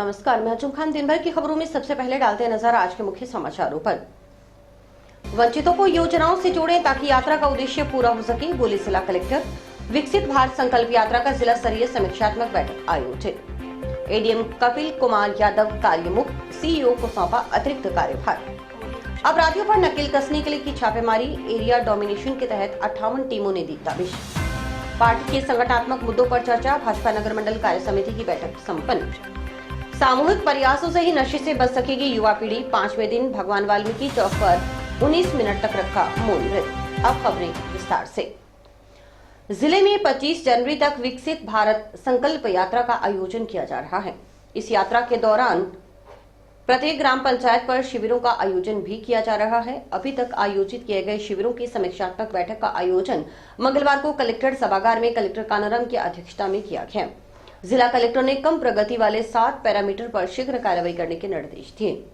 नमस्कार, मैं अंजुम खान। दिन भर की खबरों में सबसे पहले डालते हैं नजर आज के मुख्य समाचारों पर। वंचितों को योजनाओं से जोड़ें ताकि यात्रा का उद्देश्य पूरा हो सके, बोले जिला कलेक्टर। विकसित भारत संकल्प यात्रा का जिला स्तरीय समीक्षात्मक बैठक आयोजित। एडीएम कपिल कुमार यादव कार्यमुक्त, सीईओ को सौंपा अतिरिक्त कार्यभार। अपराधियों पर नकेल कसने के लिए की छापेमारी, एरिया डोमिनेशन के तहत 58 टीमों ने दी दबिश। पार्टी के संगठनात्मक मुद्दों पर चर्चा, भाजपा नगर मंडल कार्य समिति की बैठक संपन्न। सामूहिक प्रयासों से ही नशे से बच सकेगी युवा पीढ़ी, 5वें दिन भगवान वाल्मीकि चौक पर 19 मिनट तक रखा मौन व्रत। अब खबरें विस्तार से। जिले में 25 जनवरी तक विकसित भारत संकल्प यात्रा का आयोजन किया जा रहा है। इस यात्रा के दौरान प्रत्येक ग्राम पंचायत पर शिविरों का आयोजन भी किया जा रहा है। अभी तक आयोजित किए गए शिविरों की समीक्षात्मक बैठक का आयोजन मंगलवार को कलेक्टर सभागार में कलेक्टर कानाराम की अध्यक्षता में किया गया। जिला कलेक्टर ने कम प्रगति वाले 7 पैरामीटर पर शीघ्र कार्रवाई करने के निर्देश दिए।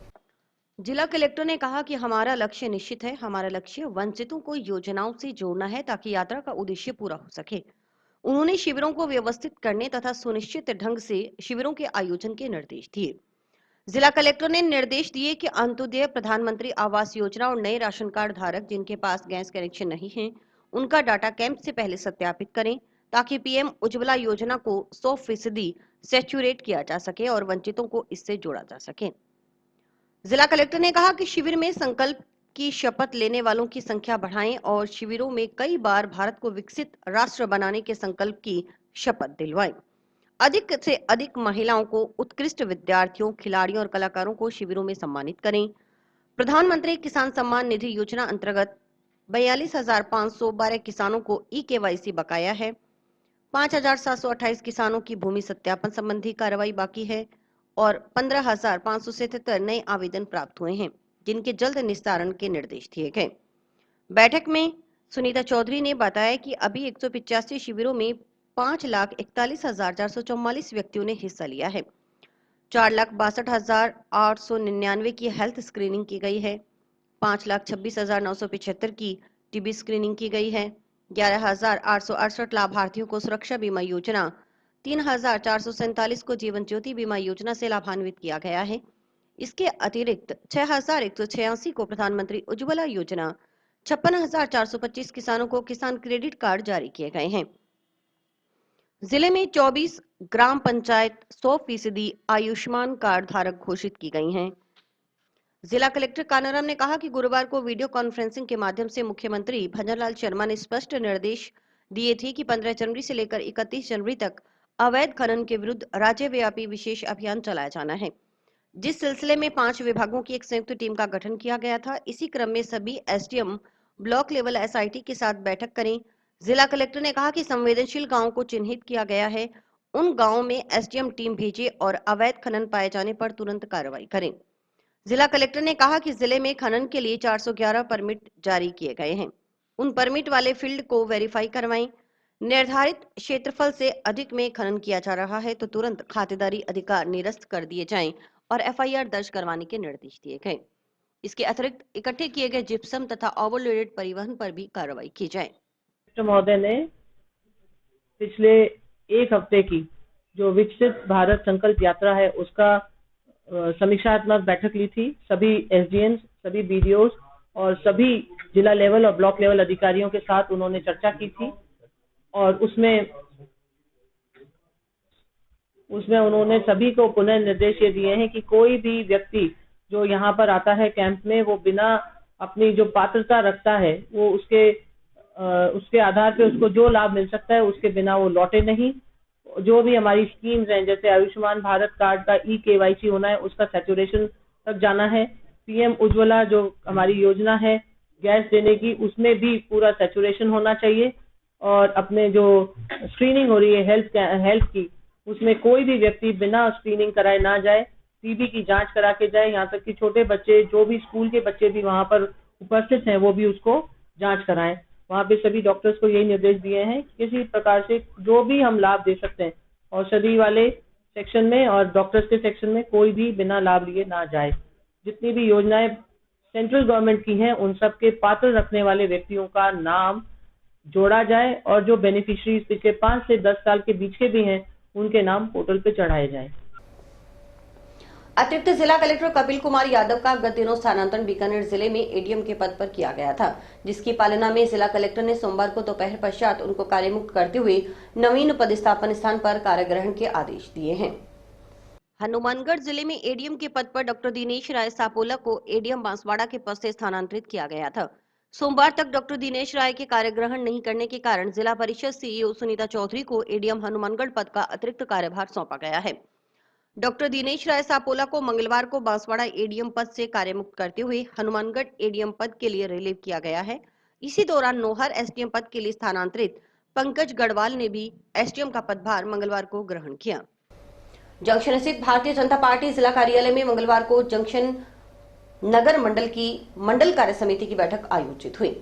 जिला कलेक्टर ने कहा कि हमारा लक्ष्य निश्चित है। हमारा लक्ष्य वंचितों को योजनाओं से जोड़ना है ताकि यात्रा का उद्देश्य पूरा हो सके। उन्होंने शिविरों को व्यवस्थित करने तथा सुनिश्चित ढंग से शिविरों के आयोजन के निर्देश दिए। जिला कलेक्टर ने निर्देश दिए कि अंत्योदय प्रधानमंत्री आवास योजना और नए राशन कार्ड धारक जिनके पास गैस कनेक्शन नहीं है, उनका डाटा कैंप से पहले सत्यापित करें ताकि पीएम उज्ज्वला योजना को 100% सैचुरेट किया जा सके और वंचितों को इससे जोड़ा जा सके। जिला कलेक्टर ने कहा कि शिविर में संकल्प की शपथ लेने वालों की संख्या बढ़ाएं और शिविरों में कई बार भारत को विकसित राष्ट्र बनाने के संकल्प की शपथ दिलवाएं। अधिक से अधिक महिलाओं को, उत्कृष्ट विद्यार्थियों, खिलाड़ियों और कलाकारों को शिविरों में सम्मानित करें। प्रधानमंत्री किसान सम्मान निधि योजना अंतर्गत 42,512 किसानों को ई-केवाईसी बकाया है। 5,728 किसानों की भूमि सत्यापन संबंधी कार्रवाई बाकी है और 15,577 नए आवेदन प्राप्त हुए हैं, जिनके जल्द निस्तारण के निर्देश दिए गए। बैठक में सुनीता चौधरी ने बताया कि अभी 185 शिविरों में 5,41,444 व्यक्तियों ने हिस्सा लिया है। 4,62,899 की हेल्थ स्क्रीनिंग की गई है। 5,26,975 की टीबी स्क्रीनिंग की गई है। 11,868 लाभार्थियों को सुरक्षा बीमा योजना, 3,447 को जीवन ज्योति बीमा योजना से लाभान्वित किया गया है। इसके अतिरिक्त 6,186 को प्रधानमंत्री उज्ज्वला योजना, 56,425 किसानों को किसान क्रेडिट कार्ड जारी किए गए हैं। जिले में 24 ग्राम पंचायत 100% आयुष्मान कार्ड धारक घोषित की गई हैं। जिला कलेक्टर कानाराम ने कहा कि गुरुवार को वीडियो कॉन्फ्रेंसिंग के माध्यम से मुख्यमंत्री भजनलाल शर्मा ने स्पष्ट निर्देश दिए थे कि 15 जनवरी से लेकर 31 जनवरी तक अवैध खनन के विरुद्ध राज्यव्यापी विशेष अभियान चलाया जाना है, जिस सिलसिले में 5 विभागों की एक संयुक्त टीम का गठन किया गया था। इसी क्रम में सभी एसडीएम ब्लॉक लेवल एसआईटी के साथ बैठक करें। जिला कलेक्टर ने कहा कि संवेदनशील गांवों को चिन्हित किया गया है, उन गांवों में एसडीएम टीम भेजे और अवैध खनन पाए जाने पर तुरंत कार्रवाई करें। जिला कलेक्टर ने कहा कि जिले में खनन के लिए 411 परमिट जारी किए गए हैं। उन परमिट वाले फील्ड को वेरीफाई करवाएं। निर्धारित क्षेत्रफल से अधिक में खनन किया जा रहा है तो तुरंत खातेदारी अधिकार निरस्त कर दिए जाएं और एफआईआर दर्ज करवाने के निर्देश दिए गए। इसके अतिरिक्त इकट्ठे किए गए जिप्सम तथा ओवरलोडेड परिवहन पर भी कार्रवाई की जाए। महोदय ने पिछले एक हफ्ते की जो विकसित भारत संकल्प यात्रा है उसका समीक्षात्मक बैठक ली थी। सभी एसडीएम, सभी बीडीओ और सभी जिला लेवल और ब्लॉक लेवल अधिकारियों के साथ उन्होंने चर्चा की थी और उसमें उन्होंने सभी को पुनः निर्देश ये दिए हैं कि कोई भी व्यक्ति जो यहाँ पर आता है कैंप में, वो बिना अपनी जो पात्रता रखता है वो उसके आधार पे उसको जो लाभ मिल सकता है उसके बिना वो लौटे नहीं। जो भी हमारी स्कीम्स हैं जैसे आयुष्मान भारत कार्ड का ई-केवाईसी होना है, उसका सैचुरेशन तक जाना है। पीएम उज्ज्वला जो हमारी योजना है गैस देने की, उसमें भी पूरा सैचुरेशन होना चाहिए। और अपने जो स्क्रीनिंग हो रही है हेल्थ की, उसमें कोई भी व्यक्ति बिना स्क्रीनिंग कराए ना जाए, टीबी की जांच करा के जाए। यहाँ तक कि छोटे बच्चे, जो भी स्कूल के बच्चे भी वहाँ पर उपस्थित हैं, वो भी उसको जांच कराएं। वहाँ पे सभी डॉक्टर्स को यही निर्देश दिए हैं कि किसी प्रकार से जो भी हम लाभ दे सकते हैं औषधि वाले सेक्शन में और डॉक्टर्स के सेक्शन में कोई भी बिना लाभ लिए ना जाए। जितनी भी योजनाएं सेंट्रल गवर्नमेंट की हैं उन सब के पात्र रखने वाले व्यक्तियों का नाम जोड़ा जाए और जो बेनिफिशियरीज पिछले 5 से 10 साल के बीच के भी हैं उनके नाम पोर्टल पे चढ़ाए जाए। अतिरिक्त जिला कलेक्टर कपिल कुमार यादव का गत दिनों स्थानांतरण बीकानेर जिले में एडीएम के पद पर किया गया था, जिसकी पालना में जिला कलेक्टर ने सोमवार को दोपहर पश्चात उनको कार्यमुक्त करते हुए नवीन पदस्थापन स्थान पर कार्यग्रहण के आदेश दिए हैं। हनुमानगढ़ जिले में एडीएम के पद पर डॉक्टर दिनेश राय सापोला को एडीएम बांसवाड़ा के पद से स्थानांतरित किया गया था। सोमवार तक डॉक्टर दिनेश राय के कार्यग्रहण नहीं करने के कारण जिला परिषद सीईओ सुनीता चौधरी को एडीएम हनुमानगढ़ पद का अतिरिक्त कार्यभार सौंपा गया है। डॉक्टर दिनेश राय सापोला को मंगलवार को बांसवाड़ा एडीएम पद से कार्यमुक्त करते हुए हनुमानगढ़ एडीएम पद के लिए रिलीव किया गया है। इसी दौरान नोहर एसडीएम पद के लिए स्थानांतरित पंकज गढ़वाल ने भी एसडीएम का पदभार मंगलवार को ग्रहण किया। जंक्शन स्थित भारतीय जनता पार्टी जिला कार्यालय में मंगलवार को जंक्शन नगर मंडल की मंडल कार्य समिति की बैठक आयोजित हुई।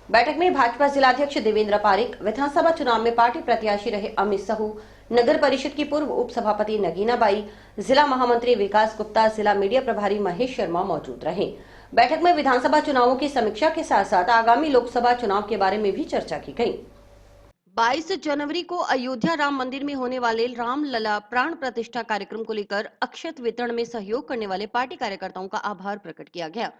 बैठक में भाजपा जिलाध्यक्ष देवेंद्र पारिक, विधानसभा चुनाव में पार्टी प्रत्याशी रहे अमित साहू, नगर परिषद की पूर्व उप सभापति नगीना बाई, जिला महामंत्री विकास गुप्ता, जिला मीडिया प्रभारी महेश शर्मा मौजूद रहे। बैठक में विधानसभा चुनावों की समीक्षा के साथ साथ आगामी लोकसभा चुनाव के बारे में भी चर्चा की गई। 22 जनवरी को अयोध्या राम मंदिर में होने वाले रामलला प्राण प्रतिष्ठा कार्यक्रम को लेकर अक्षत वितरण में सहयोग करने वाले पार्टी कार्यकर्ताओं का आभार प्रकट किया गया।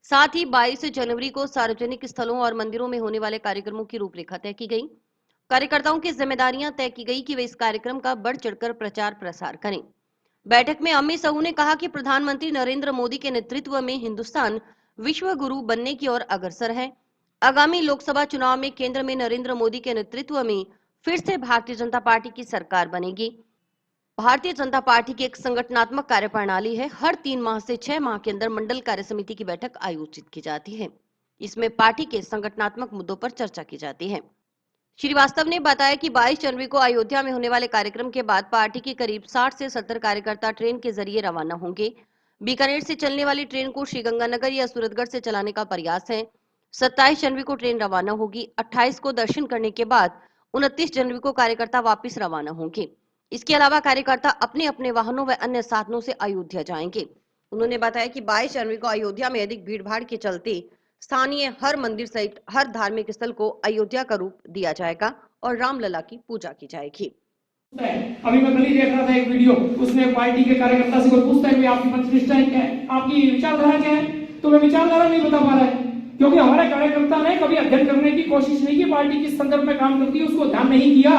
साथ ही 22 जनवरी को सार्वजनिक स्थलों और मंदिरों में होने वाले कार्यक्रमों की रूपरेखा तय की गई। कार्यकर्ताओं की जिम्मेदारियां तय की गई कि वे इस कार्यक्रम का बढ़ चढ़कर प्रचार प्रसार करें। बैठक में अमित साहू ने कहा कि प्रधानमंत्री नरेंद्र मोदी के नेतृत्व में हिंदुस्तान विश्व गुरु बनने की ओर अग्रसर है। आगामी लोकसभा चुनाव में केंद्र में नरेंद्र मोदी के नेतृत्व में फिर से भारतीय जनता पार्टी की सरकार बनेगी। भारतीय जनता पार्टी की एक संगठनात्मक कार्यप्रणाली है। हर 3 माह से 6 माह के अंदर मंडल कार्य समिति की बैठक आयोजित की जाती है। इसमें पार्टी के संगठनात्मक मुद्दों पर चर्चा की जाती है। श्रीवास्तव ने बताया कि 22 जनवरी को अयोध्या में होने वाले कार्यक्रम के बाद पार्टी के करीब 60 से 70 कार्यकर्ता ट्रेन के जरिए रवाना होंगे। बीकानेर से चलने वाली ट्रेन को श्रीगंगानगर या सूरतगढ़ से चलाने का प्रयास है। 27 जनवरी को ट्रेन रवाना होगी। 28 को दर्शन करने के बाद 29 जनवरी को कार्यकर्ता वापस रवाना होंगे। इसके अलावा कार्यकर्ता अपने अपने वाहनों व अन्य साधनों से अयोध्या जाएंगे। उन्होंने बताया कि 22 जनवरी को अयोध्या में अधिक भीड़भाड़ के चलते स्थानीय हर मंदिर सहित हर धार्मिक स्थल को अयोध्या का रूप दिया जाएगा और रामलला की पूजा की जाएगी। अभी मैं कल ही देख रहा था एक वीडियो, उसमें पार्टी के कार्यकर्ता से कोई पूछता है कि आपकी प्रतिष्ठा क्या है, आपकी विचारधारा क्या है, तो मैं विचारधारा नहीं बता पा रहा है, क्योंकि हमारे कार्यकर्ता ने कभी अध्ययन करने की कोशिश नहीं की, पार्टी किस संदर्भ में काम करती है उसको ध्यान नहीं किया।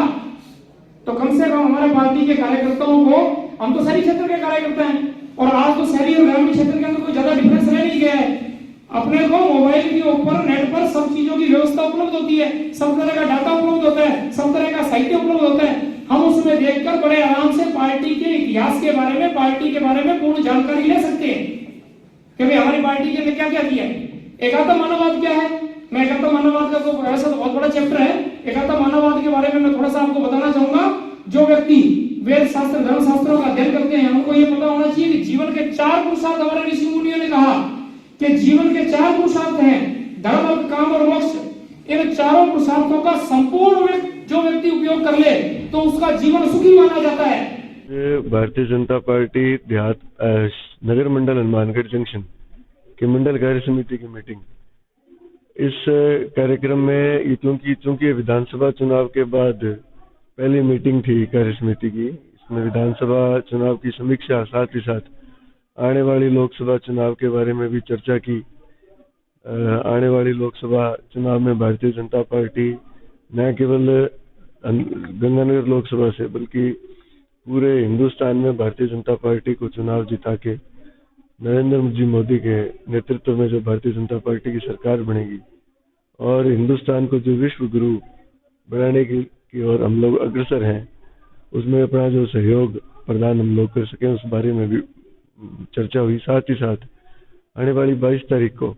तो कम से कम हमारे पार्टी के कार्यकर्ताओं को, हम तो शहरी क्षेत्र के कार्यकर्ता हैं और आज तो शहरी और ग्रामीण क्षेत्र के अंदर कोई ज्यादा डिफरेंस रह नहीं गया है। अपने को मोबाइल के ऊपर नेट पर सब चीजों की व्यवस्था उपलब्ध होती है, सब तरह का डाटा उपलब्ध होता है, सब तरह का साहित्य उपलब्ध होता है। हम उसमें देखकर बड़े आराम से पार्टी के इतिहास के बारे में, पार्टी के बारे में पूर्ण जानकारी ले सकते हैं कि भाई हमारी पार्टी के लिए क्या क्या किया है। एकात्म मानववाद क्या है, मैं एकात्म मानववाद का तो ऐसा तो बहुत बड़ा चैप्टर है। एकात्म मानववाद के बारे में मैं थोड़ा सा आपको बताना चाहूंगा। जो व्यक्ति वेद शास्त्र धर्म शास्त्रों का अध्ययन करते हैं, उनको ये पता होना चाहिए कि जीवन के 4 पुरुषार्थ, हमारे ऋषि मुनियों ने कहा कि जीवन के 4 पुरुषार्थ हैं, धर्म अर्थ काम और मोक्ष। इन चारों पुरुषार्थों का संपूर्ण जो व्यक्ति उपयोग कर ले तो उसका जीवन सुखी माना जाता है। भारतीय जनता पार्टी देहात नगर मंडल हनुमानगढ़ जंक्शन के मंडल कार्य समिति की मीटिंग, इस कार्यक्रम में चूंकि विधानसभा चुनाव के बाद पहली मीटिंग थी कार्य समिति की, इसमें विधानसभा चुनाव की समीक्षा, साथ ही साथ आने वाली लोकसभा चुनाव के बारे में भी चर्चा की। आने वाली लोकसभा चुनाव में भारतीय जनता पार्टी न केवल गंगानगर लोकसभा से बल्कि पूरे हिंदुस्तान में भारतीय जनता पार्टी को चुनाव जिता के नरेंद्र जी मोदी के नेतृत्व में जो भारतीय जनता पार्टी की सरकार बनेगी और हिंदुस्तान को जो विश्व गुरु बनाने की ओर हम लोग अग्रसर हैं, उसमें अपना जो सहयोग प्रदान हम लोग कर सकें, उस बारे में भी चर्चा हुई। साथ ही साथ आने वाली 22 तारीख को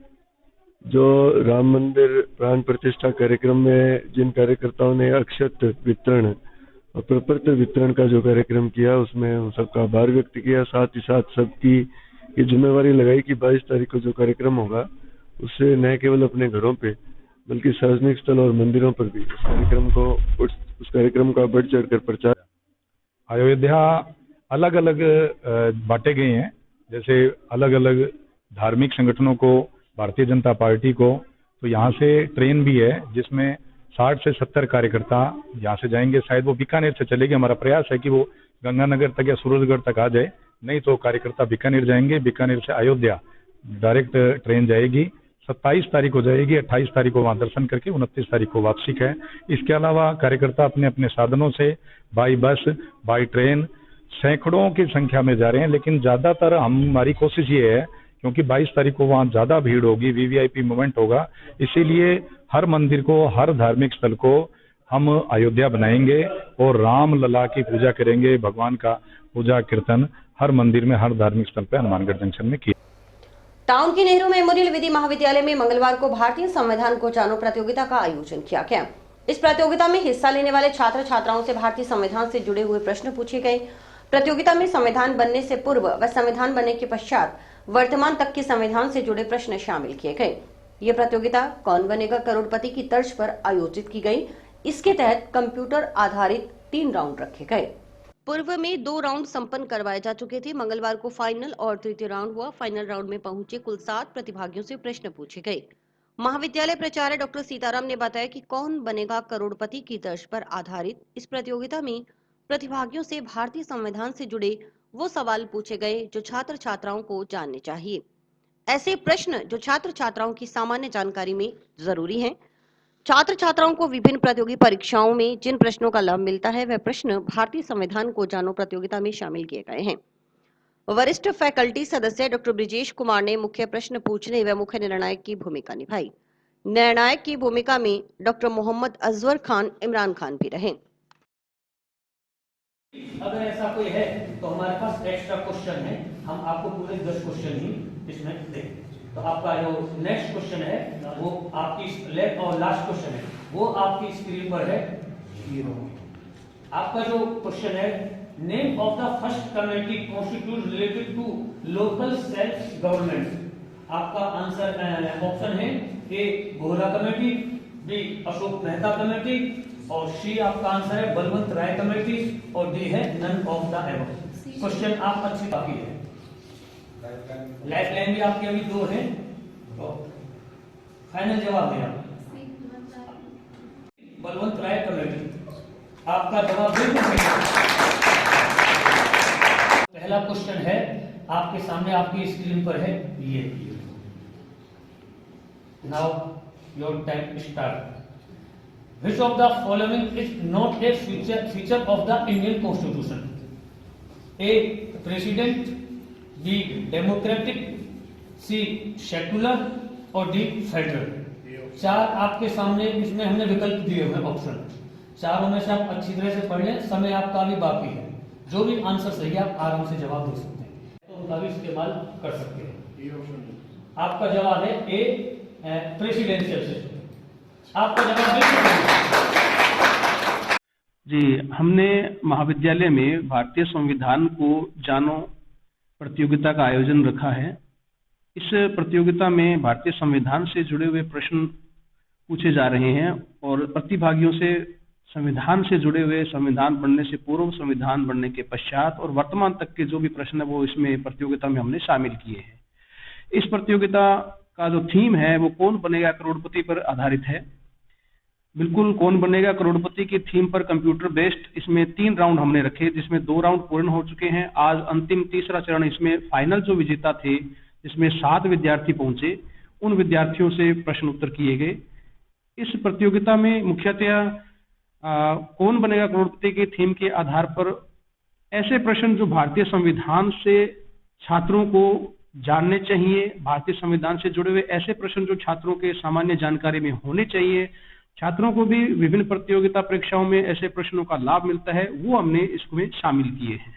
जो राम मंदिर प्राण प्रतिष्ठा कार्यक्रम में जिन कार्यकर्ताओं ने अक्षत वितरण और प्रपत्र वितरण का जो कार्यक्रम किया, उसमें उन सबका आभार व्यक्त किया। साथ ही साथ सबकी ये जिम्मेवारी लगाई कि 22 तारीख को जो कार्यक्रम होगा उससे न केवल अपने घरों पे बल्कि सार्वजनिक स्थल और मंदिरों पर भी उस कार्यक्रम का बढ़ चढ़कर प्रचार। अयोध्या अलग अलग बांटे गए हैं, जैसे अलग अलग धार्मिक संगठनों को, भारतीय जनता पार्टी को, तो यहाँ से ट्रेन भी है जिसमें 60 से 70 कार्यकर्ता यहाँ से जाएंगे। शायद वो बीकानेर से चलेगी। हमारा प्रयास है कि वो गंगानगर तक या सूरजगढ़ तक आ जाए, नहीं तो कार्यकर्ता बीकानेर जाएंगे, बीकानेर से अयोध्या डायरेक्ट ट्रेन जाएगी, 27 तारीख को जाएगी, 28 तारीख को वहां दर्शन करके 29 तारीख को वापसी का है। इसके अलावा कार्यकर्ता अपने अपने साधनों से बाई बस, बाई ट्रेन सैकड़ों की संख्या में जा रहे हैं, लेकिन ज्यादातर हमारी कोशिश ये है क्योंकि 22 तारीख को वहां ज्यादा भीड़ होगी, वीवीआईपी मूवमेंट होगा, इसीलिए हर मंदिर को, हर धार्मिक स्थल को हम अयोध्या बनाएंगे और राम लला की पूजा करेंगे। भगवान का पूजा कीर्तन हर मंदिर में, हर धार्मिक स्थल पे हनुमानगढ़ जंक्शन में किया। टाउन की नेहरू मेमोरियल विधि महाविद्यालय में मंगलवार को भारतीय संविधान को जानो प्रतियोगिता का आयोजन किया गया। इस प्रतियोगिता में हिस्सा लेने वाले छात्र छात्राओं से भारतीय संविधान से जुड़े हुए प्रश्न पूछे गए। प्रतियोगिता में संविधान बनने से पूर्व व संविधान बनने के पश्चात वर्तमान तक के संविधान से जुड़े प्रश्न शामिल किए गए। ये प्रतियोगिता कौन बनेगा करोड़पति की तर्ज पर आयोजित की गई। इसके तहत कंप्यूटर आधारित 3 राउंड रखे गए। पूर्व में 2 राउंड संपन्न करवाए जा चुके थे। मंगलवार को फाइनल और तृतीय राउंड हुआ। फाइनल राउंड में पहुंचे कुल 7 प्रतिभागियों से प्रश्न पूछे गए। महाविद्यालय प्राचार्य डॉक्टर सीताराम ने बताया कि कौन बनेगा करोड़पति की तर्ज पर आधारित इस प्रतियोगिता में प्रतिभागियों से भारतीय संविधान से जुड़े वो सवाल पूछे गए जो छात्र छात्राओं को जानने चाहिए। ऐसे प्रश्न जो छात्र छात्राओं की सामान्य जानकारी में जरूरी हैं। छात्र छात्राओं को विभिन्न प्रतियोगी परीक्षाओं में जिन प्रश्नों का लाभ मिलता है वह प्रश्न भारतीय संविधान को जानो प्रतियोगिता में शामिल किए गए हैं। वरिष्ठ फैकल्टी सदस्य डॉक्टर ब्रिजेश कुमार ने मुख्य प्रश्न पूछने व मुख्य निर्णायक की भूमिका निभाई। निर्णायक की भूमिका में डॉक्टर मोहम्मद अजवर खान, इमरान खान भी रहे। अगर ऐसा कोई है तो हमारे पास एक्स्ट्रा क्वेश्चन है, हम आपको पूरे 10 क्वेश्चन ही इसमें देंगे। तो आपका जो नेक्स्ट क्वेश्चन है वो आपकी और लास्ट क्वेश्चन है वो आपकी स्क्रीन पर है। आपका जो क्वेश्चन है, name of the first committee constitute related to local self government. आपका आंसर ऑप्शन है A Bohra committee, B Ashok Mehta committee और सी आपका आंसर है बलवंत राय कमेटी और डी है none of the above. Question आप अच्छी काफी है। लाइफ लाइन भी आपके अभी 2 हैं तो फाइनल जवाब है आप बलवंत राय कमेटी। आपका जवाब बिल्कुल सही है। पहला क्वेश्चन है आपके सामने, आपकी स्क्रीन पर है ये। Now your time start. Which of the following is not a feature of the Indian Constitution? A. President, B. Democratic, C. Secular और D. Federal। 4 आपके सामने इसमें हमने विकल्प दिए हुए ऑप्शन। 4 में से आप अच्छी तरह से पढ़ लें, समय आपका भी बाकी है। जो भी आंसर सही है आप आराम से जवाब दे सकते हैं, तो उनका भी इस्तेमाल कर सकते हैं। आपका जवाब है ए प्रेसिडेंशियल सिस्टम। आपका जवाब जी, हमने महाविद्यालय में भारतीय संविधान को जानो प्रतियोगिता का आयोजन रखा है। इस प्रतियोगिता में भारतीय संविधान से जुड़े हुए प्रश्न पूछे जा रहे हैं और प्रतिभागियों से संविधान से जुड़े हुए, संविधान बनने से पूर्व, संविधान बनने के पश्चात और वर्तमान तक के जो भी प्रश्न है वो इसमें प्रतियोगिता में हमने शामिल किए हैं। इस प्रतियोगिता का जो थीम है वो कौन बनेगा करोड़पति पर आधारित है। बिल्कुल कौन बनेगा करोड़पति की थीम पर कंप्यूटर बेस्ड इसमें 3 राउंड हमने रखे, जिसमें 2 राउंड पूर्ण हो चुके हैं। आज अंतिम तीसरा चरण, इसमें फाइनल जो विजेता थे जिसमें 7 विद्यार्थी पहुंचे, उन विद्यार्थियों से प्रश्न उत्तर किए गए। इस प्रतियोगिता में मुख्यतः कौन बनेगा करोड़पति की थीम के आधार पर ऐसे प्रश्न जो भारतीय संविधान से छात्रों को जानने चाहिए, भारतीय संविधान से जुड़े हुए ऐसे प्रश्न जो छात्रों के सामान्य जानकारी में होने चाहिए, छात्रों को भी विभिन्न प्रतियोगिता परीक्षाओं में ऐसे प्रश्नों का लाभ मिलता है, वो हमने इसमें शामिल किए हैं।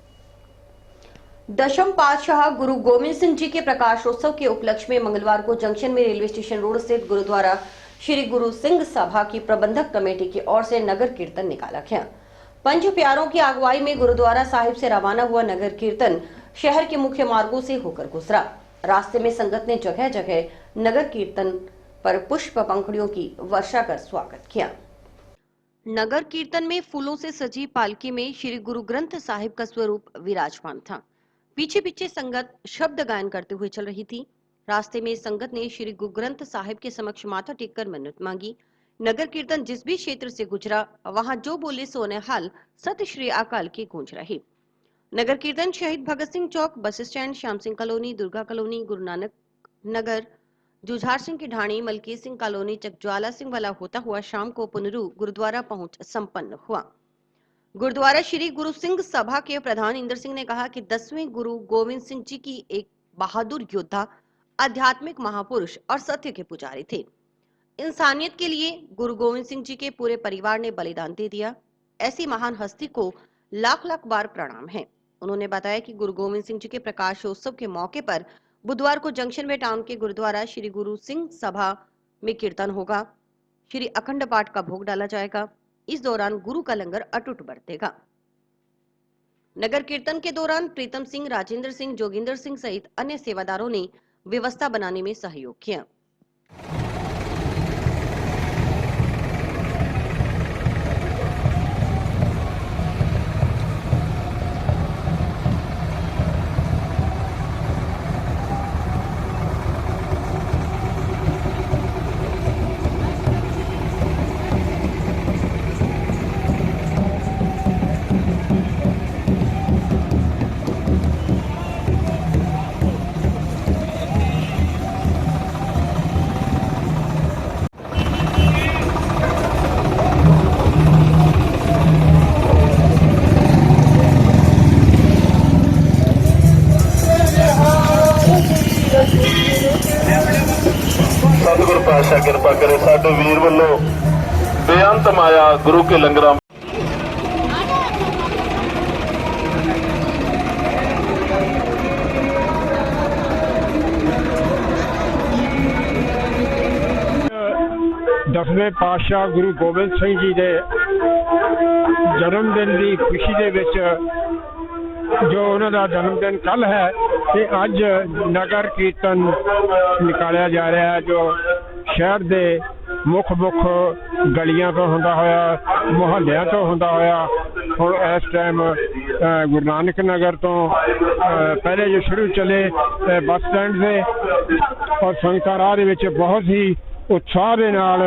दशम पातशाह गुरु गोविंद सिंह जी के प्रकाशोत्सव के उपलक्ष्य में मंगलवार को जंक्शन में रेलवे स्टेशन रोड स्थित गुरुद्वारा श्री गुरु सिंह सभा की प्रबंधक कमेटी की ओर से नगर कीर्तन निकाला गया। पंच प्यारों की अगुवाई में गुरुद्वारा साहिब से रवाना हुआ नगर कीर्तन शहर के मुख्य मार्गों से होकर गुजरा। रास्ते में संगत ने जगह जगह नगर कीर्तन पर पुष्प पंखुड़ियों की वर्षा कर स्वागत किया। नगर कीर्तन में फूलों से सजी पालकी में श्री गुरु ग्रंथ साहिब का स्वरूप विराजमान था। पीछे पीछे संगत शब्द गायन करते हुए चल रही थी। रास्ते में संगत ने श्री गुरु ग्रंथ साहिब के समक्ष माथा टेककर मन्नत मांगी। नगर कीर्तन जिस भी क्षेत्र से गुजरा वहां जो बोले सो निहाल सत श्री अकाल की गूंज रही। नगर कीर्तन शहीद भगत Singh Chowk, bus stand, Shyam Singh colony, Durga colony, Guru Nanak Nagar, Jujhar Singh की ढाणी, मलकीत सिंह कॉलोनी, चकज्वाला सिंह वाला होता हुआ शाम को पुनरू गुरुद्वारा पहुंच संपन्न हुआ। गुरुद्वारा श्री गुरु सिंह सभा के प्रधान इंदर सिंह ने कहा कि 10वें गुरु गोविंद सिंह जी की एक बहादुर योद्धा, आध्यात्मिक महापुरुष और सत्य के पुजारी थे। इंसानियत के लिए गुरु गोविंद सिंह जी के पूरे परिवार ने बलिदान दे दिया। ऐसी महान हस्ती को लाख लाख बार प्रणाम है। उन्होंने बताया कि गुरु गोविंद सिंह जी के प्रकाशोत्सव के मौके पर बुधवार को जंक्शन में टाउन के गुरुद्वारा श्री गुरु सिंह सभा में कीर्तन होगा। श्री अखंड पाठ का भोग डाला जाएगा। इस दौरान गुरु का लंगर अटूट बरतेगा। नगर कीर्तन के दौरान प्रीतम सिंह, राजेंद्र सिंह, जोगिंदर सिंह सहित अन्य सेवादारों ने व्यवस्था बनाने में सहयोग किया। सतगुर पातशाह किरपा करे साडे वीर वल्लों बेअंत माया गुरु के लंगरां दसवें पातशाह गुरु गोबिंद सिंह जी के जन्म दिन की खुशी दे विच जो उन्होंने जन्म दिन कल है ते अज नगर कीर्तन निकालिया जा रहा है, जो शहर के मुख गलियां तो होंदा होया, मुहल्लियां तो होंदा होया हुण इस टाइम गुरु नानक नगर तो पहले जो शुरू चले बस स्टैंड से और संगतां राह दे विच बहुत ही उत्साह के नाल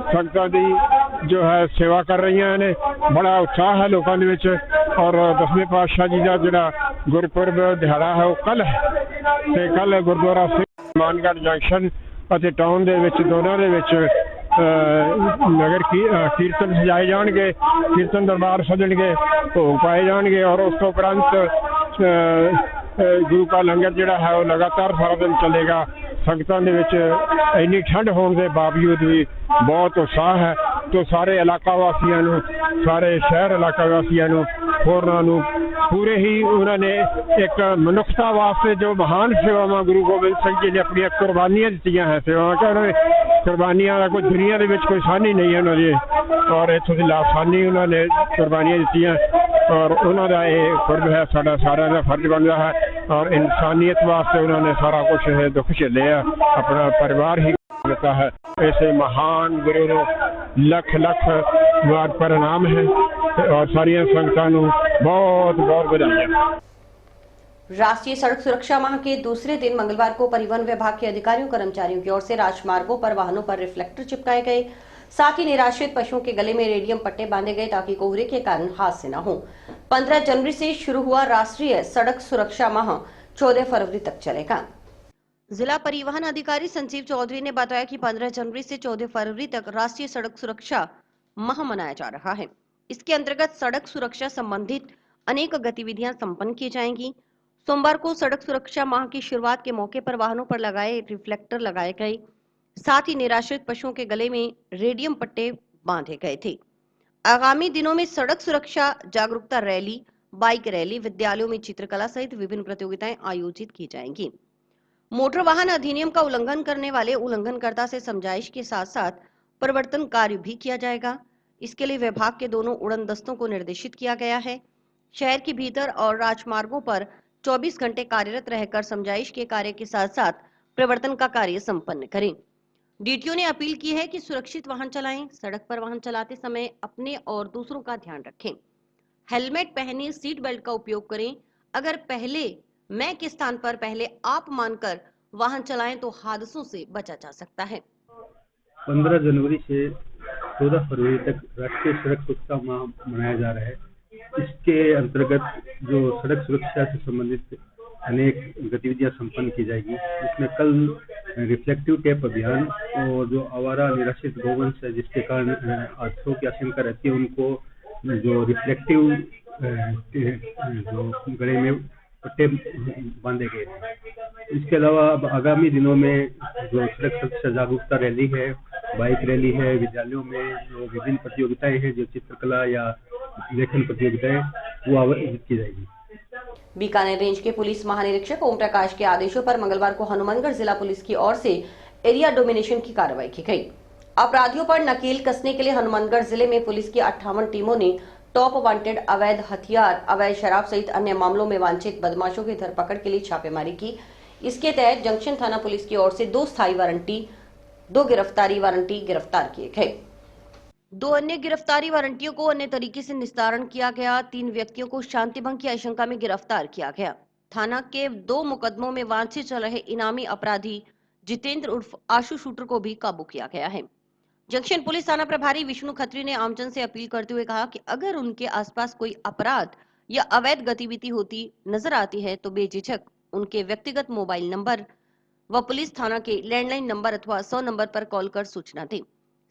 संगतां दी जो है सेवा कर रही ने। बड़ा उत्साह है लोगों के विच और दसवें पातशाह जी का जोड़ा गुरपुरब दिहाड़ा है वो कल है ते कल गुरुद्वारा सिंह मानगढ़ जंक्शन और टाउन दे विच दोनों दे विच नगर कीर्तन सजाए जाएंगे, कीर्तन दरबार सजणगे, भोग पाए जाएंगे और उस तो उपरंत गुरु का लंगर जिहड़ा है वो लगातार सारा दिन चलेगा। संगतां दे विच इन्नी ठंड होने के बावजूद भी बहुत उत्साह है, तो सारे इलाका वासियों नूं, सारे शहर इलाका वासियों नूं, होरनां नूं पूरे ही उन्होंने एक मनुखता वास्ते जो महान सेवावां गुरु गोबिंद सिंह जी ने अपनी कुर्बानियां दित्तियां हैं, सेवावां उन्होंने कुर्बानियां का कोई दुनिया दे विच कोई सानी नहीं है उन्होंने और इत्थों दी लासानी उन्होंने कुर्बानियां दित्तियां और उन्होंने ये फर्ज है, साडा सारा दा फर्ज बनता है और इंसानियत वास्ते उन्होंने सारा कुछ दुख झेले अपना परिवार ही देता है। ऐसे महान गुरु को लख लख वार प्रणाम है और सारिया संगतां नूं बहुत बहुत बधाइयां। राष्ट्रीय सड़क सुरक्षा माह के दूसरे दिन मंगलवार को परिवहन विभाग के अधिकारियों कर्मचारियों की ओर से राजमार्गों पर वाहनों पर रिफ्लेक्टर चिपकाए गए, साथ ही निराश्रित पशुओं के गले में रेडियम पट्टे बांधे गए ताकि कोहरे के कारण हादसे न हो। 15 जनवरी से शुरू हुआ राष्ट्रीय सड़क सुरक्षा माह 14 फरवरी तक चलेगा। जिला परिवहन अधिकारी संजीव चौधरी ने बताया कि 15 जनवरी से 14 फरवरी तक राष्ट्रीय सड़क सुरक्षा माह मनाया जा रहा है। इसके अंतर्गत सड़क सुरक्षा संबंधित अनेक गतिविधियां संपन्न की जाएंगी। सोमवार को सड़क सुरक्षा माह की शुरुआत के मौके पर वाहनों पर लगाए रिफ्लेक्टर लगाए गए, साथ ही निराश्रित पशुओं के गले में रेडियम पट्टे बांधे गए थे। आगामी दिनों में सड़क सुरक्षा जागरूकता रैली, बाइक रैली, विद्यालयों में चित्रकला सहित विभिन्न प्रतियोगिताएं आयोजित की जाएंगी। मोटर वाहन अधिनियम का उल्लंघन करने वाले उल्लंघनकर्ता से समझाइश के साथ साथ प्रवर्तन कार्य भी किया जाएगा। इसके लिए विभाग के दोनों उड़न दस्तों को निर्देशित किया गया है। शहर के भीतर और राजमार्गों पर 24 घंटे कार्यरत रहकर समझाइश के कार्य के साथ साथ प्रवर्तन का कार्य संपन्न करें। डीटीओ ने अपील की है कि सुरक्षित वाहन चलाएं, सड़क पर वाहन चलाते समय अपने और दूसरों का ध्यान रखें, हेलमेट पहने, सीट बेल्ट का उपयोग करें। अगर पहले मैं के स्थान पर पहले आप मानकर वाहन चलाएं तो हादसों से बचा जा सकता है। 15 जनवरी से 14 फरवरी तक राष्ट्रीय सड़क सुरक्षा माह मनाया जा रहा है। इसके अंतर्गत जो सड़क सुरक्षा से संबंधित अनेक गतिविधियां संपन्न की जाएगी। इसमें कल रिफ्लेक्टिव टेप अभियान और जो आवारा निराश्रित गौवंश है जिसके कारण हादसों की आशंका रहती है, उनको जो रिफ्लेक्टिव जो गले में पट्टे बांधे गए हैं। इसके अलावा अब आगामी दिनों में जो सड़क सुरक्षा जागरूकता रैली है, बाइक रैली है, विद्यालयों में जो विभिन्न प्रतियोगिताएं हैं, जो चित्रकला या लेखन प्रतियोगिताएं, वो आयोजित की जाएगी। बीकानेर रेंज के पुलिस महानिरीक्षक ओम प्रकाश के आदेशों पर मंगलवार को हनुमानगढ़ जिला पुलिस की ओर से एरिया डोमिनेशन की कार्रवाई की गई। अपराधियों पर नकेल कसने के लिए हनुमानगढ़ जिले में पुलिस की 58 टीमों ने टॉप वांटेड, अवैध हथियार, अवैध शराब सहित अन्य मामलों में वांछित बदमाशों की धरपकड़ के लिए छापेमारी की। इसके तहत जंक्शन थाना पुलिस की ओर से 2 स्थायी वारंटी, 2 गिरफ्तारी वारंटी गिरफ्तार किए गए। 2 अन्य गिरफ्तारी वारंटियों को अन्य तरीके से निस्तारण किया गया। 3 व्यक्तियों को शांति भंग की आशंका में गिरफ्तार किया गया। थाना के 2 मुकदमों में वांछित चल रहे इनामी अपराधी जितेंद्र उर्फ आशु शूटर को भी काबू किया गया है। जंक्शन पुलिस थाना प्रभारी विष्णु खत्री ने आमजन से अपील करते हुए कहा कि अगर उनके आसपास कोई अपराध या अवैध गतिविधि होती नजर आती है तो बेझिझक उनके व्यक्तिगत मोबाइल नंबर व पुलिस थाना के लैंडलाइन नंबर अथवा 100 नंबर पर कॉल कर सूचना दें।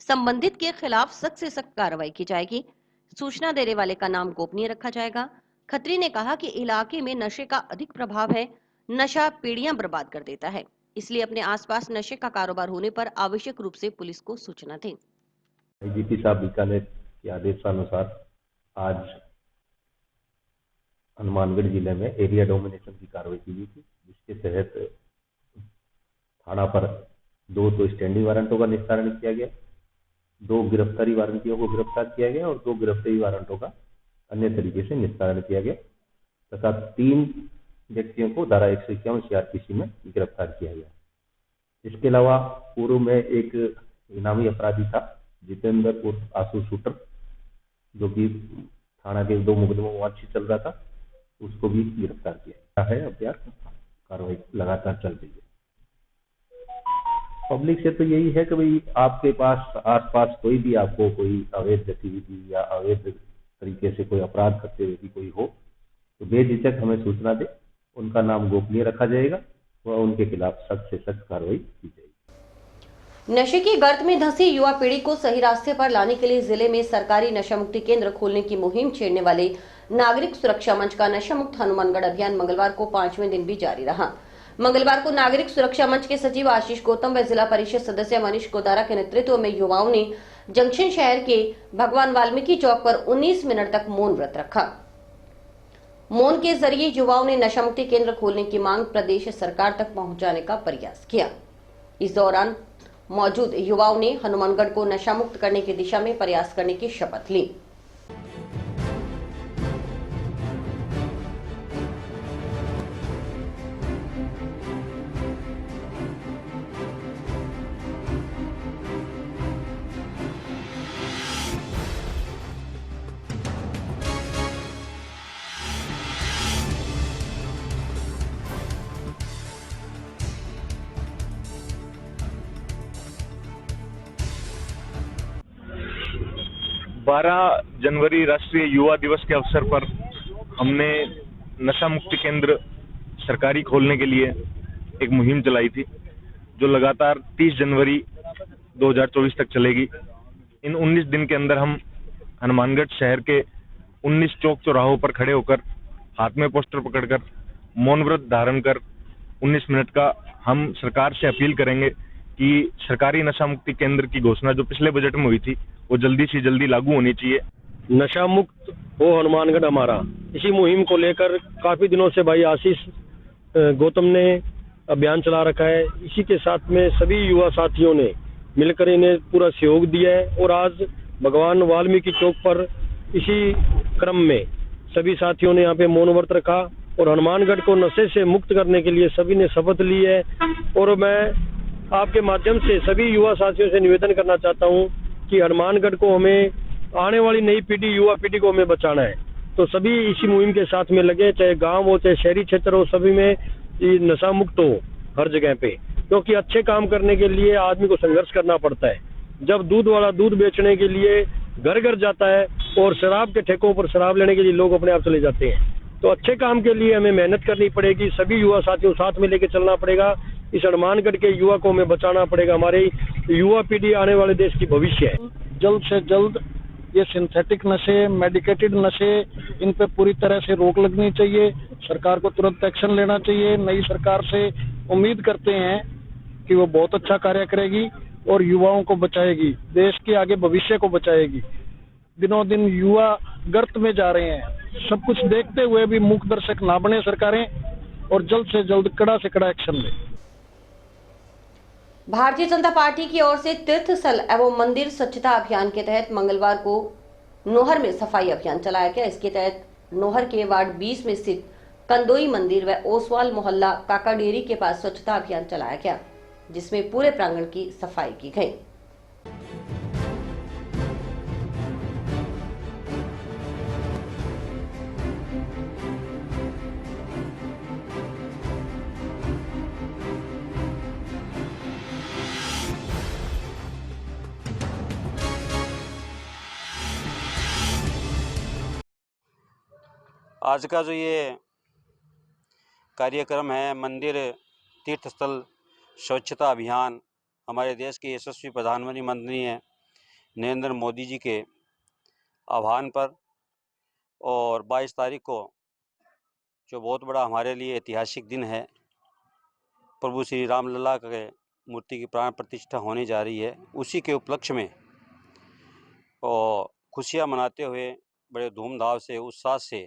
संबंधित के खिलाफ सख्त से सख्त कार्रवाई की जाएगी। सूचना देने वाले का नाम गोपनीय रखा जाएगा। खत्री ने कहा कि इलाके में नशे का अधिक प्रभाव है। नशा पीढ़ियां बर्बाद कर देता है, इसलिए अपने आसपास नशे का कारोबार होने पर आवश्यक रूप से पुलिस को सूचना दें। आईजीपी साहब बीकानेर के आदेशानुसार आज हनुमानगढ़ जिले में एरिया डोमिनेशन की कार्रवाई की गई थी, जिसके तहत थाना पर 2 तो स्टैंडिंग वारंटों का निस्तारण किया गया, 2 गिरफ्तारी वारंटियों को गिरफ्तार किया गया और 2 गिरफ्तारी वारंटों का अन्य तरीके से निस्तारण किया गया तथा 3 व्यक्तियों को धारा 151 सीआरपीसी में गिरफ्तार किया गया। इसके अलावा पूर्व में एक इनामी अपराधी था जितेंद्र उर्फ आशु शूटर, जो कि थाना के 2 मुकदमों में वांछित चल रहा था, उसको भी गिरफ्तार किया है। अब यार कार्रवाई लगातार चल रही है। पब्लिक से तो यही है कि भाई आपके पास आसपास कोई भी आपको कोई अवैध गतिविधि या अवैध तरीके से कोई अपराध करते हुए भी कोई हो तो बेझिझक हमें सूचना दे, उनका नाम गोपनीय रखा जाएगा व उनके खिलाफ सख्त से सख्त कार्रवाई की जाएगी। नशे की गर्त में धंसी युवा पीढ़ी को सही रास्ते पर लाने के लिए जिले में सरकारी नशा मुक्ति केंद्र खोलने की मुहिम छेड़ने वाले नागरिक सुरक्षा मंच का नशा मुक्त हनुमानगढ़ अभियान मंगलवार को 5वें दिन भी जारी रहा। मंगलवार को नागरिक सुरक्षा मंच के सचिव आशीष गौतम व जिला परिषद सदस्य मनीष गोदारा के नेतृत्व में युवाओं ने जंक्शन शहर के भगवान वाल्मीकि चौक पर 19 मिनट तक मौन व्रत रखा। मौन के जरिए युवाओं ने नशा मुक्ति केंद्र खोलने की मांग प्रदेश सरकार तक पहुंचाने का प्रयास किया। इस दौरान मौजूद युवाओं ने हनुमानगढ़ को नशा मुक्त करने की दिशा में प्रयास करने की शपथ ली। जनवरी राष्ट्रीय युवा दिवस के अवसर पर हमने नशा मुक्ति केंद्र सरकारी खोलने के लिए एक मुहिम चलाई थी, जो लगातार 30 जनवरी 2024 तक चलेगी। इन 19 दिन के अंदर हम हनुमानगढ़ शहर के 19 चौक चौराहों पर खड़े होकर हाथ में पोस्टर पकड़कर मौन व्रत धारण कर 19 मिनट का हम सरकार से अपील करेंगे कि सरकारी नशा मुक्ति केंद्र की घोषणा जो पिछले बजट में हुई थी वो जल्दी से जल्दी लागू होनी चाहिए। नशा मुक्त हो हनुमानगढ़ हमारा, इसी मुहिम को लेकर काफी दिनों से भाई आशीष गौतम ने अभियान चला रखा है। इसी के साथ में सभी युवा साथियों ने मिलकर इन्हें पूरा सहयोग दिया है और आज भगवान वाल्मीकि चौक पर इसी क्रम में सभी साथियों ने यहाँ पे मौन व्रत रखा और हनुमानगढ़ को नशे से मुक्त करने के लिए सभी ने शपथ ली है। और मैं आपके माध्यम से सभी युवा साथियों से निवेदन करना चाहता हूँ कि हनुमानगढ़ को हमें आने वाली नई पीढ़ी, युवा पीढ़ी को हमें बचाना है, तो सभी इसी मुहिम के साथ में लगे, चाहे गांव हो चाहे शहरी क्षेत्र हो, सभी में नशा मुक्त हो हर जगह पे, क्योंकि अच्छे काम करने के लिए आदमी को संघर्ष करना पड़ता है। जब दूध वाला दूध बेचने के लिए घर घर जाता है और शराब के ठेकों पर शराब लेने के लिए लोग अपने आप चले जाते हैं। तो अच्छे काम के लिए हमें मेहनत करनी पड़ेगी, सभी युवा साथियों साथ में लेके चलना पड़ेगा। इस हनुमानगढ़ के युवा को हमें बचाना पड़ेगा। हमारी युवा पीढ़ी आने वाले देश की भविष्य है। जल्द से जल्द ये सिंथेटिक नशे, मेडिकेटेड नशे, इन पे पूरी तरह से रोक लगनी चाहिए। सरकार को तुरंत एक्शन लेना चाहिए। नई सरकार से उम्मीद करते हैं कि वो बहुत अच्छा कार्य करेगी और युवाओं को बचाएगी, देश के आगे भविष्य को बचाएगी। दिनों दिन युवा गर्त में जा रहे हैं। सब कुछ देखते हुए भी मूक दर्शक ना बने सरकारें और जल्द से जल्द कड़ा से कड़ा एक्शन लें। भारतीय जनता पार्टी की ओर से तीर्थ स्थल एवं मंदिर स्वच्छता अभियान के तहत मंगलवार को नोहर में सफाई अभियान चलाया गया। इसके तहत नोहर के वार्ड 20 में स्थित कंदोई मंदिर व ओसवाल मोहल्ला काका डेयरी के पास स्वच्छता अभियान चलाया गया, जिसमें पूरे प्रांगण की सफाई की गई। आज का जो ये कार्यक्रम है मंदिर तीर्थस्थल स्वच्छता अभियान, हमारे देश के यशस्वी प्रधानमंत्री माननीय नरेंद्र मोदी जी के आह्वान पर और 22 तारीख को जो बहुत बड़ा हमारे लिए ऐतिहासिक दिन है, प्रभु श्री रामलला के मूर्ति की प्राण प्रतिष्ठा होने जा रही है, उसी के उपलक्ष्य में और खुशियाँ मनाते हुए बड़े धूमधाम से उत्साह से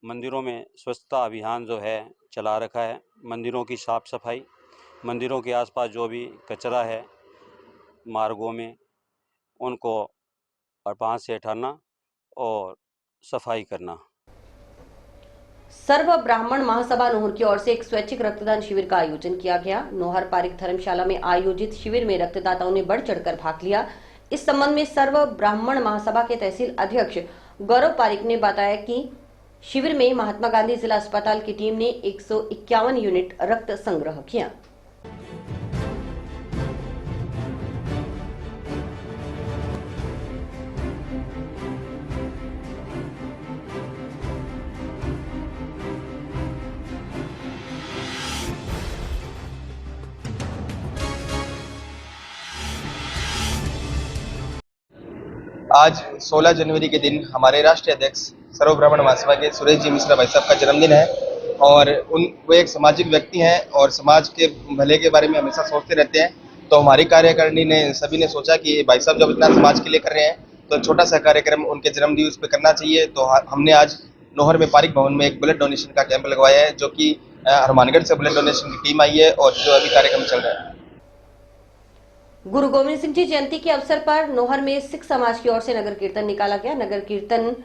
मंदिरों में स्वच्छता अभियान जो है चला रखा है। मंदिरों की साफ़ सफाई, मंदिरों के आसपास जो भी कचरा है मार्गों में उनको वहाँ से हटाना और सफाई करना। सर्व ब्राह्मण महासभा नोहर की ओर से एक स्वैच्छिक रक्तदान शिविर का आयोजन किया गया। नोहर पारिक धर्मशाला में आयोजित शिविर में रक्तदाताओं ने बढ़ चढ़कर भाग लिया। इस संबंध में सर्व ब्राह्मण महासभा के तहसील अध्यक्ष गौरव पारिक ने बताया कि शिविर में महात्मा गांधी जिला अस्पताल की टीम ने 151 यूनिट रक्त संग्रह किया। आज 16 जनवरी के दिन हमारे राष्ट्रीय अध्यक्ष सर्व ब्राह्मण महासभा के सुरेश जी मिश्रा भाई साहब का जन्मदिन है और वो एक सामाजिक व्यक्ति हैं और समाज के भले के बारे में हमेशा सोचते रहते हैं। तो हमारी कार्यकारिणी ने सभी ने सोचा कि भाई साहब जब इतना समाज के लिए कर रहे हैं तो छोटा सा कार्यक्रम उनके जन्मदिवस पे करना चाहिए। तो हमने आज नोहर में पारिक भवन में एक ब्लड डोनेशन का कैंप लगवाया है, जो कि हनुमानगढ़ से ब्लड डोनेशन की टीम आई है और जो अभी कार्यक्रम चल रहा है। गुरु गोविंद सिंह जी जयंती के अवसर पर नोहर में सिख समाज की ओर से नगर कीर्तन निकाला गया। नगर कीर्तन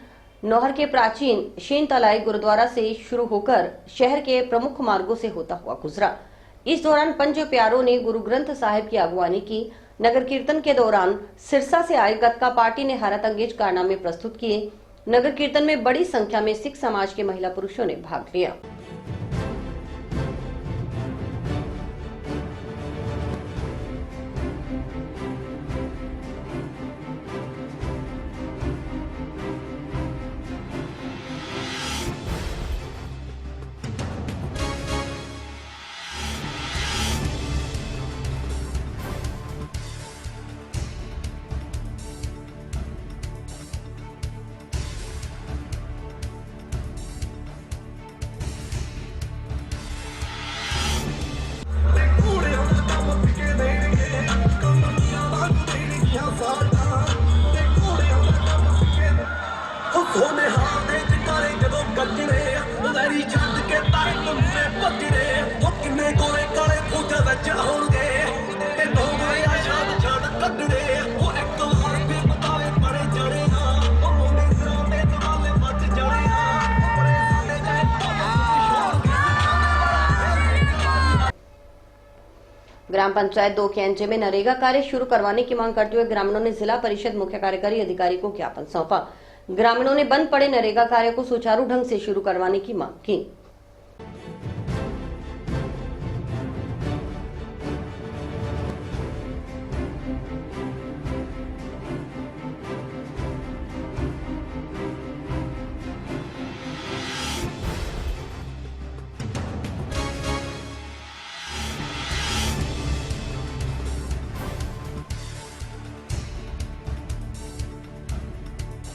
नोहर के प्राचीन शेन तलाई गुरुद्वारा से शुरू होकर शहर के प्रमुख मार्गों से होता हुआ गुजरा। इस दौरान पंज प्यारों ने गुरु ग्रंथ साहिब की अगुवानी की। नगर कीर्तन के दौरान सिरसा से आए गतका पार्टी ने हैरतअंगेज कारनामे प्रस्तुत किए। नगर कीर्तन में बड़ी संख्या में सिख समाज के महिला पुरुषों ने भाग लिया। ग्राम पंचायत 2 के एनजे में नरेगा कार्य शुरू करवाने की मांग करते हुए ग्रामीणों ने जिला परिषद मुख्य कार्यकारी अधिकारी को ज्ञापन सौंपा। ग्रामीणों ने बंद पड़े नरेगा कार्य को सुचारू ढंग से शुरू करवाने की मांग की।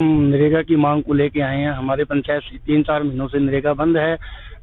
हम नरेगा की मांग को लेके आए हैं। हमारे पंचायत से 3-4 महीनों से नरेगा बंद है,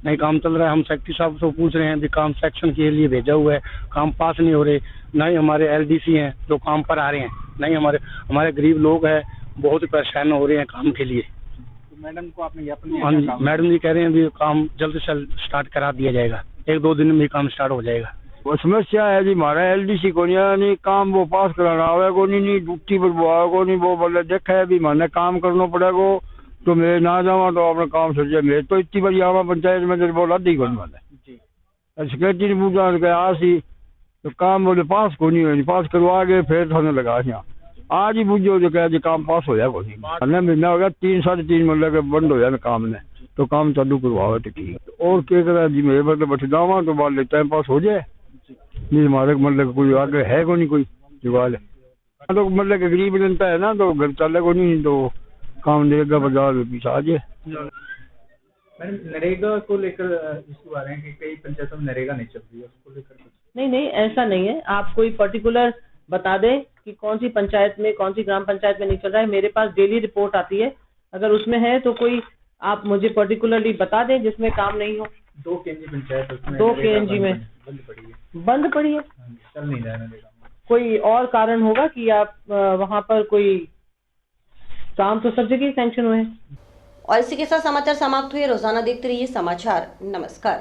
नहीं काम चल रहा है। हम सेक्रेटरी साहब से पूछ रहे हैं कि काम सेक्शन के लिए भेजा हुआ है, काम पास नहीं हो रहे। नहीं हमारे LDC हैं जो काम पर आ रहे हैं, नहीं हमारे गरीब लोग हैं बहुत परेशान हो रहे हैं काम के लिए। तो मैडम को आपने ज्ञापन दिया? हाँ जी, मैडम जी कह रहे हैं भी काम जल्द से जल्द स्टार्ट करा दिया जाएगा, 1-2 दिन में काम स्टार्ट हो जाएगा। वो समस्या है जी, हमारा LDC को नहीं काम वो पास कराना आवे को नहीं ड्यूटी पर वो आवे को नहीं, वो बोले देखा है भी मैंने काम करना पड़ेगा तो मैं ना जावा तो अपना काम सर जाए। मैं तो इतनी बड़ी आवा पंचायत में बोला दी कौन वाले सेक्रेटरी ने पूछा आ सी तो काम बोले पास को नहीं हो, पास करवा के फिर थाने लगा यहाँ आज ही बुझो जो कह काम पास हो जाए। कोई महीना हो गया 3-3.5 महीने के बंद हो जाए काम ने, तो काम चालू करवाओ तो ठीक। और क्या करा जी, मेरे मतलब बैठ जावा तो बाद टाइम पास हो जाए। नहीं हमारे मतलब कोई आगे है को नहीं कोई जुगाड़ है, तो मतलब गरीब जनता है ना, तो घर चले को नहीं तो काम देगा बाजार पीछा आ जाए। मैडम नरेगा को लेकर इशू आ रहे हैं कि कई पंचायतों में नरेगा नहीं चल रही है, उसको लेकर नहीं ऐसा नहीं है। आप कोई पर्टिकुलर बता दें कि कौन सी पंचायत में, कौन सी ग्राम पंचायत में नहीं चल रहा है। मेरे पास डेली रिपोर्ट आती है, अगर उसमें है तो कोई आप मुझे पर्टिकुलरली बता दें जिसमें काम नहीं हो। 2 KNG पंचायत, 2 KNG में बंद पड़ी है, चल नहीं रहा है। कोई और कारण होगा कि आप वहाँ पर कोई काम तो सब जगह सैंक्शन हुए हैं। और इसी के साथ समाचार समाप्त हुए। रोजाना देखते रहिए समाचार। नमस्कार।